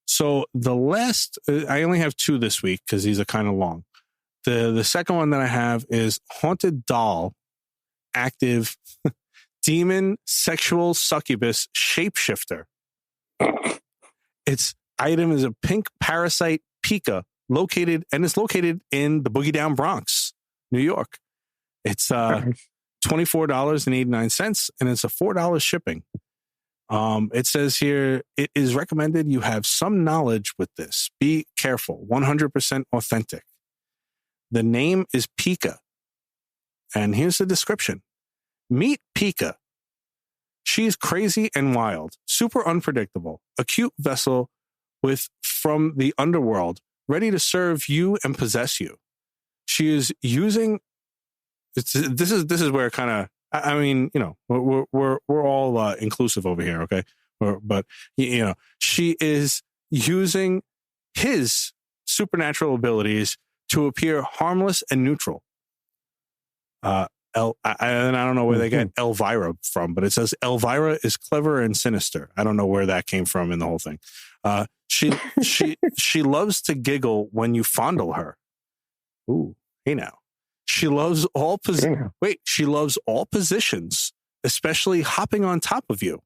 A: So the last, I only have 2 this week because these are kind of long. The second one that I have is Haunted Doll, active demon, sexual succubus shapeshifter. Its item is a pink parasite Pika, located in the Boogie Down Bronx, New York. It's $24.89, and it's a $4 shipping. It says here, it is recommended you have some knowledge with this. Be careful, 100% authentic. The name is Pika. And here's the description. Meet Pika. She's crazy and wild, super unpredictable, a cute vessel from the underworld, ready to serve you and possess you. She is using. This is where kind of. I mean, we're all inclusive over here, okay? But she is using his supernatural abilities to appear harmless and neutral. And I don't know where they get Elvira from, but it says Elvira is clever and sinister. I don't know where that came from in the whole thing. She loves to giggle when you fondle her. Ooh, hey now. She loves all she loves all positions, especially hopping on top of you.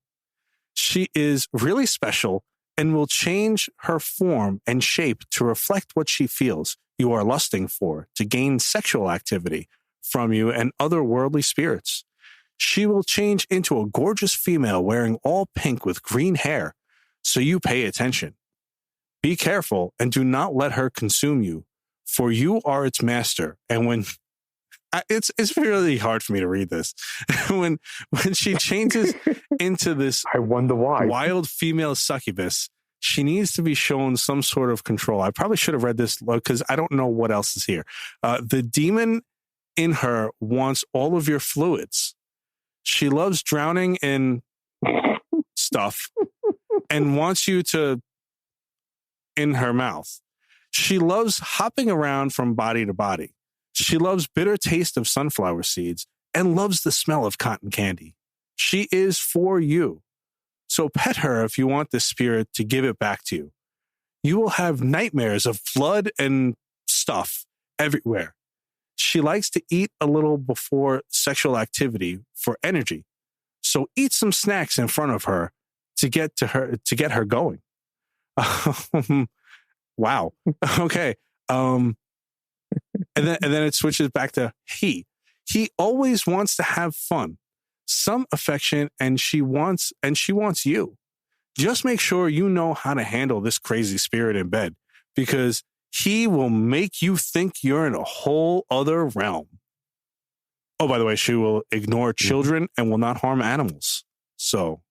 A: She is really special and will change her form and shape to reflect what she feels you are lusting for to gain sexual activity from you and other worldly spirits. She will change into a gorgeous female wearing all pink with green hair, so you pay attention. Be careful and do not let her consume you, for you are its master. And when it's really hard for me to read this. when she changes into this
C: I wonder why.
A: wild female succubus, she needs to be shown some sort of control. I probably should have read this because I don't know what else is here. The demon in her wants all of your fluids. She loves drowning in stuff and wants you to in her mouth. She loves hopping around from body to body. She loves bitter taste of sunflower seeds and loves the smell of cotton candy. She is for you. So pet her if you want the spirit to give it back to you. You will have nightmares of blood and stuff everywhere. She likes to eat a little before sexual activity for energy. So eat some snacks in front of her to get her going. Wow. Okay. And then it switches back to he. He always wants to have fun, some affection, and she wants you. Just make sure you know how to handle this crazy spirit in bed, because he will make you think you're in a whole other realm. Oh, by the way, she will ignore children and will not harm animals. So,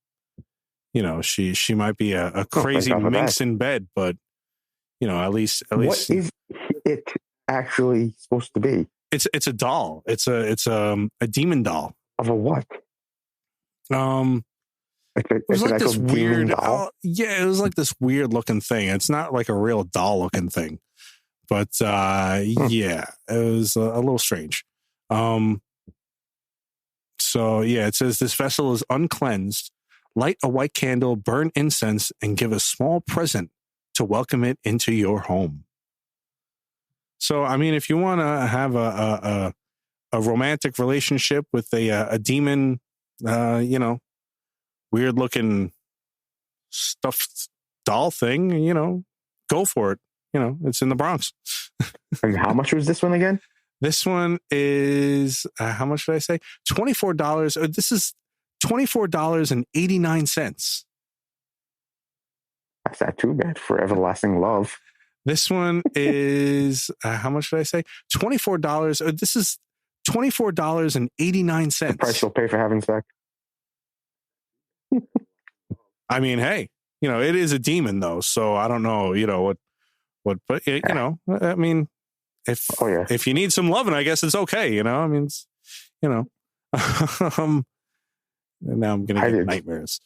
A: she might be a crazy minx in bed, but at least
C: what is it actually supposed to be?
A: It's a doll. It's a demon doll.
C: Of a what?
A: It was like this weird. It was like this weird looking thing. It's not like a real doll looking thing, but yeah, it was a little strange. So yeah, it says this vessel is uncleansed. Light a white candle, burn incense, and give a small present to welcome it into your home. So, I mean, if you want to have a romantic relationship with a demon, weird looking stuffed doll thing, go for it. It's in the Bronx.
C: And how much was this one again?
A: This one is, how much did I say? $24. This is $24.89.
C: That's not too bad for everlasting love.
A: This one is, how much did I say? $24. This is $24.89.
C: The price you'll pay for having sex.
A: I mean, hey, it is a demon though. So I don't know, what, but I mean, if you need some loving, I guess it's okay. I mean, and now I'm going to get nightmares.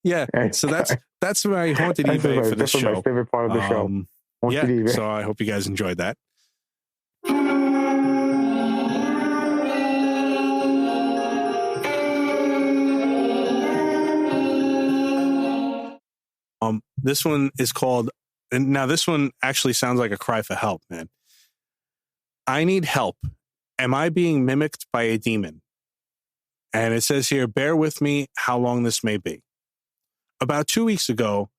A: Yeah. So that's my haunted eBay for this show.
C: My favorite part of the show.
A: Yeah. So I hope you guys enjoyed that. This one is called, and now this one actually sounds like a cry for help, man. I need help. Am I being mimicked by a demon? And it says here, bear with me how long this may be. About 2 weeks ago,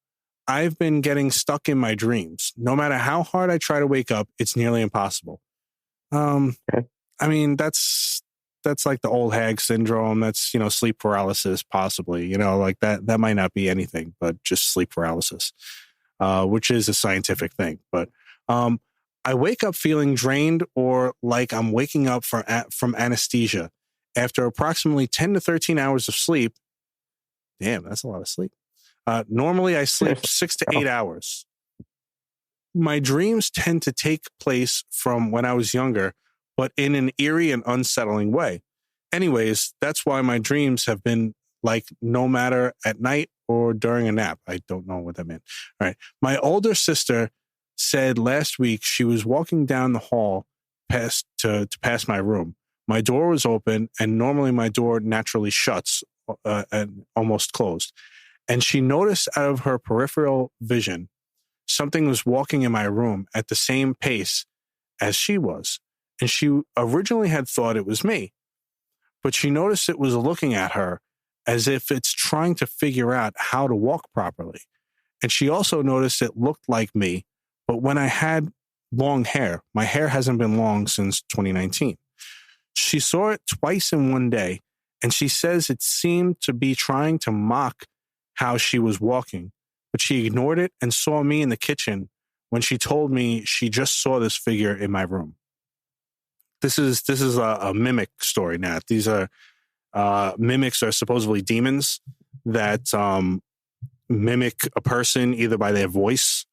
A: I've been getting stuck in my dreams. No matter how hard I try to wake up, it's nearly impossible. I mean, that's like the old hag syndrome. That's, sleep paralysis, possibly, like that might not be anything, but just sleep paralysis, which is a scientific thing. But I wake up feeling drained or like I'm waking up from anesthesia after approximately 10 to 13 hours of sleep. Damn, that's a lot of sleep. Normally I sleep 6 to 8 hours. My dreams tend to take place from when I was younger, but in an eerie and unsettling way. Anyways, that's why my dreams have been like no matter at night or during a nap. I don't know what that meant. All right. My older sister said last week she was walking down the hall past my room. My door was open, and normally my door naturally shuts and almost closed. And she noticed out of her peripheral vision, something was walking in my room at the same pace as she was. And she originally had thought it was me, but she noticed it was looking at her as if it's trying to figure out how to walk properly. And she also noticed it looked like me, but when I had long hair. My hair hasn't been long since 2019. She saw it twice in one day, and she says it seemed to be trying to mock how she was walking, but she ignored it and saw me in the kitchen when she told me she just saw this figure in my room. This is a mimic story, Nat. These are mimics are supposedly demons that mimic a person either by their voice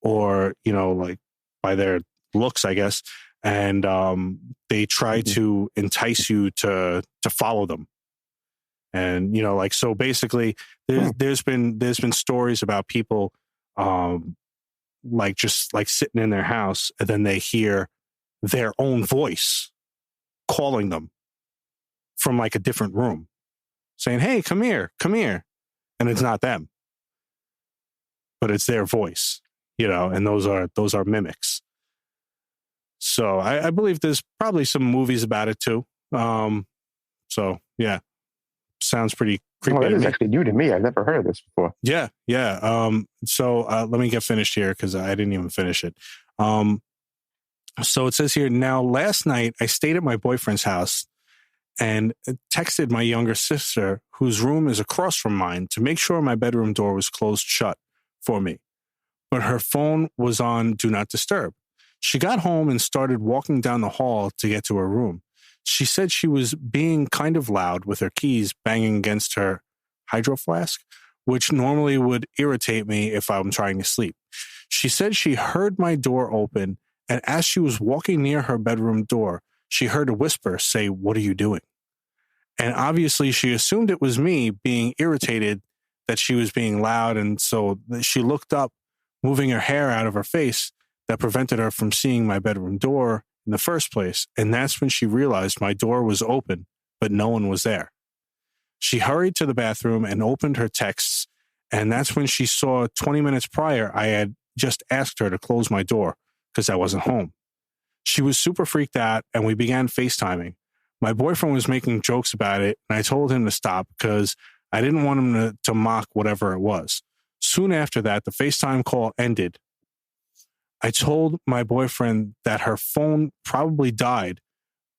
A: or, like by their looks, I guess. And they try to entice you to follow them. And, so basically there's been stories about people just sitting in their house, and then they hear their own voice calling them from like a different room saying, "Hey, come here. And it's not them, but it's their voice, and those are mimics. So I believe there's probably some movies about it too. So yeah, sounds pretty creepy.
C: Oh, that is actually new to me. I've never heard of this before.
A: Yeah. So let me get finished here because I didn't even finish it. So it says here, now last night I stayed at my boyfriend's house and texted my younger sister, whose room is across from mine, to make sure my bedroom door was closed shut for me. But her phone was on Do Not Disturb. She got home and started walking down the hall to get to her room. She said she was being kind of loud with her keys banging against her hydro flask, which normally would irritate me if I'm trying to sleep. She said she heard my door open, and as she was walking near her bedroom door, she heard a whisper say, "What are you doing?" And obviously she assumed it was me being irritated that she was being loud, and so she looked up, moving her hair out of her face that prevented her from seeing my bedroom door in the first place. And that's when she realized my door was open, but no one was there. She hurried to the bathroom and opened her texts, and that's when she saw 20 minutes prior I had just asked her to close my door because I wasn't home. She was super freaked out, and we began FaceTiming. My boyfriend was making jokes about it, and I told him to stop because I didn't want him to mock whatever it was. Soon after that, the FaceTime call ended. I told my boyfriend that her phone probably died,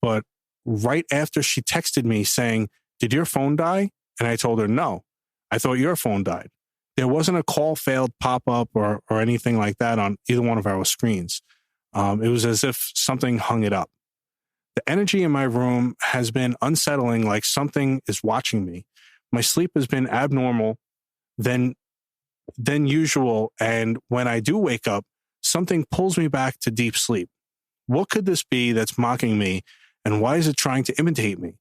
A: but right after she texted me saying, "Did your phone die?" And I told her, "No, I thought your phone died." There wasn't a call failed pop-up or anything like that on either one of our screens. It was as if something hung it up. The energy in my room has been unsettling, like something is watching me. My sleep has been abnormal than usual, and when I do wake up, something pulls me back to deep sleep. What could this be that's mocking me, and why is it trying to imitate me?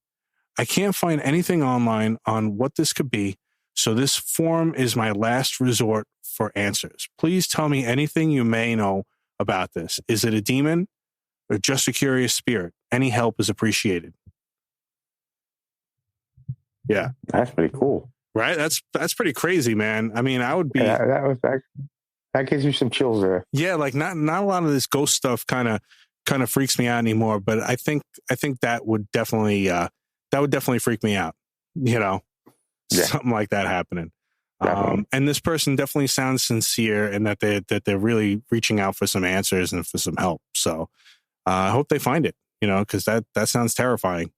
A: I can't find anything online on what this could be, so this forum is my last resort for answers. Please tell me anything you may know about this. Is it a demon or just a curious spirit? Any help is appreciated. Yeah.
C: That's pretty cool.
A: Right? That's pretty crazy, man. I mean, I would be...
C: Yeah, that gives you some chills there.
A: Yeah, like not a lot of this ghost stuff kind of freaks me out anymore, but I think that would definitely freak me out,
C: Yeah.
A: Something like that happening. And this person definitely sounds sincere and that they're really reaching out for some answers and for some help. So I hope they find it, because that sounds terrifying,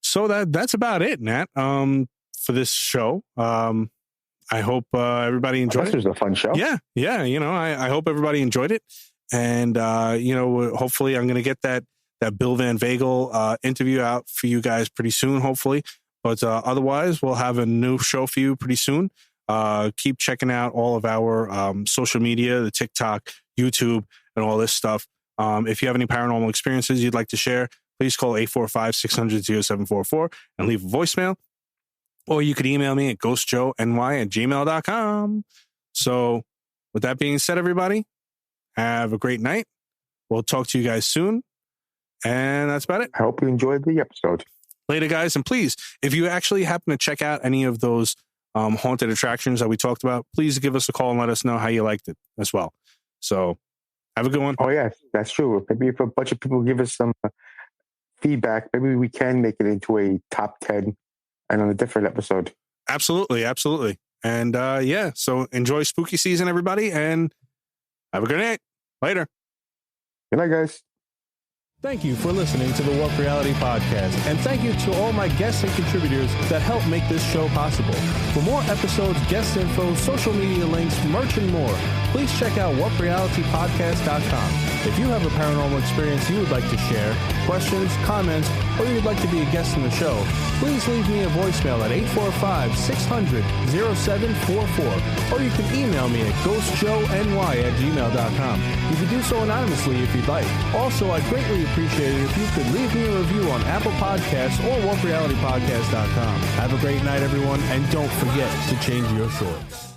A: So that's about it, Nat, for this show. I hope everybody enjoyed it.
C: This was a fun show.
A: Yeah. I hope everybody enjoyed it. And, hopefully I'm going to get that Bill Van Vagel interview out for you guys pretty soon, hopefully. But otherwise, we'll have a new show for you pretty soon. Keep checking out all of our social media, the TikTok, YouTube, and all this stuff. If you have any paranormal experiences you'd like to share, please call 845-600-0744 and leave a voicemail. Or you could email me at ghostjoeny@gmail.com. So with that being said, everybody, have a great night. We'll talk to you guys soon. And that's about it.
C: I hope you enjoyed the episode.
A: Later, guys. And please, if you actually happen to check out any of those haunted attractions that we talked about, please give us a call and let us know how you liked it as well. So have a good one.
C: Oh, yeah, that's true. Maybe if a bunch of people give us some feedback, maybe we can make it into a top 10 and on a different episode.
A: Absolutely. And so enjoy spooky season, everybody, and have a good night. Later.
C: Good night, guys.
A: Thank you for listening to the Warp Reality Podcast, and thank you to all my guests and contributors that help make this show possible. For more episodes, guest info, social media links, merch, and more, please check out warprealitypodcast.com. If you have a paranormal experience you would like to share, questions, comments, or you'd like to be a guest in the show, please leave me a voicemail at 845-600-0744, or you can email me at ghostjoeny@gmail.com. You can do so anonymously if you'd like. Also, I'd greatly appreciate it if you could leave me a review on Apple Podcasts or warprealitypodcast.com. Have a great night, everyone, and don't forget to change your shorts.